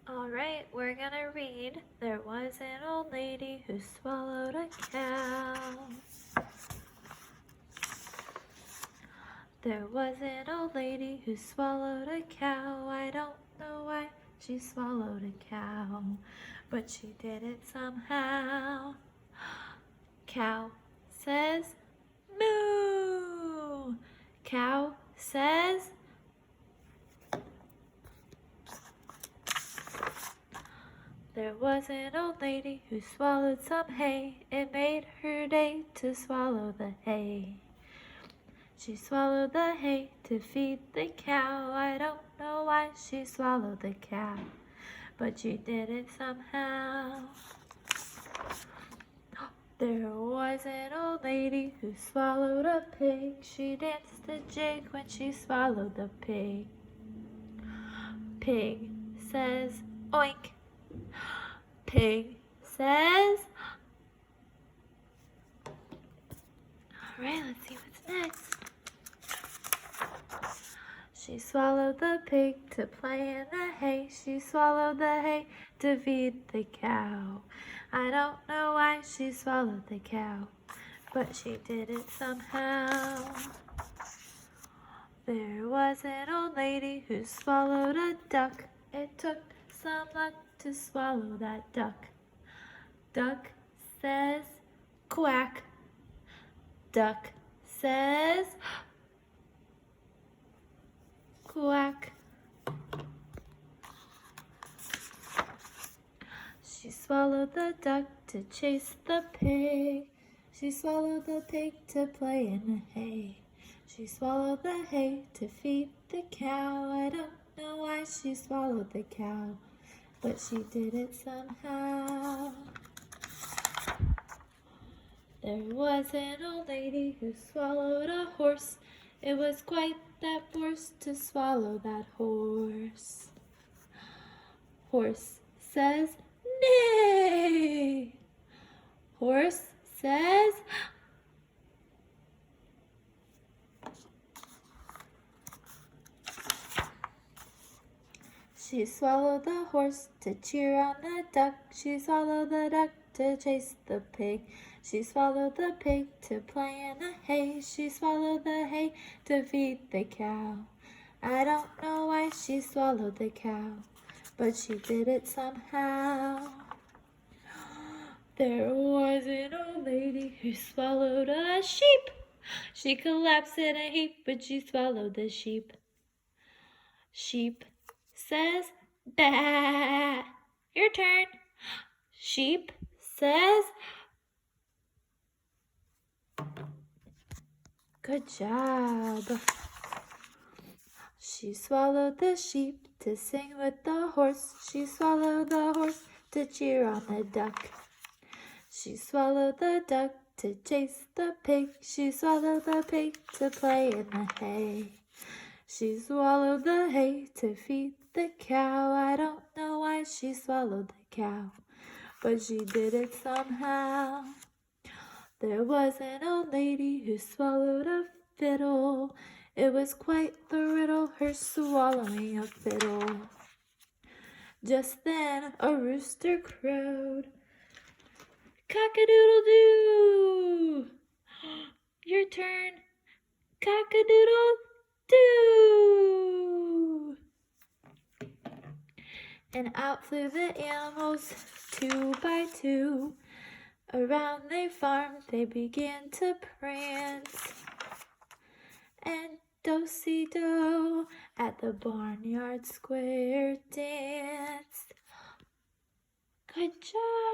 Alright, we're gonna read There Was an Old Lady Who Swallowed a Cow. There was an old lady who swallowed a cow. I don't know why she swallowed a cow, but she did it somehow. Cow says moo. Cow says there was an old lady who swallowed some hay. It made her day to swallow the hay. She swallowed the hay to feed the cow. I don't know why she swallowed the cow, but she did it somehow. There was an old lady who swallowed a pig. She danced a jig when she swallowed the pig. Pig says oink. Pig says, alright, let's see what's next. She swallowed the pig to play in the hay. She swallowed the hay to feed the cow. I don't know why she swallowed the cow, but she did it somehow. There was an old lady who swallowed a duck. It took some luck to swallow that duck. Duck says quack. Duck says quack. She swallowed the duck to chase the pig. She swallowed the pig to play in the hay. She swallowed the hay to feed the cow. I don't know why she swallowed the cow, but she did it somehow. There was an old lady who swallowed a horse. It was quite that force to swallow that horse. Horse says nay. Horse says she swallowed the horse to cheer on the duck. She swallowed the duck to chase the pig. She swallowed the pig to play in the hay. She swallowed the hay to feed the cow. I don't know why she swallowed the cow, but she did it somehow. There was an old lady who swallowed a sheep. She collapsed in a heap, but she swallowed the sheep. Sheep says bah. Your turn. Sheep says good job. She swallowed the sheep to sing with the horse. She swallowed the horse to cheer on the duck. She swallowed the duck to chase the pig. She swallowed the pig to play in the hay. She swallowed the hay to feed the cow. I don't know why she swallowed the cow, but she did it somehow. There was an old lady who swallowed a fiddle. It was quite the riddle, her swallowing a fiddle. Just then a rooster crowed. Cock-a-doodle-doo! Your turn. Cock-a-doodle-doo! And out flew the animals, 2 by 2. Around they farmed, they began to prance. And do-si-do at the barnyard square danced. Good job!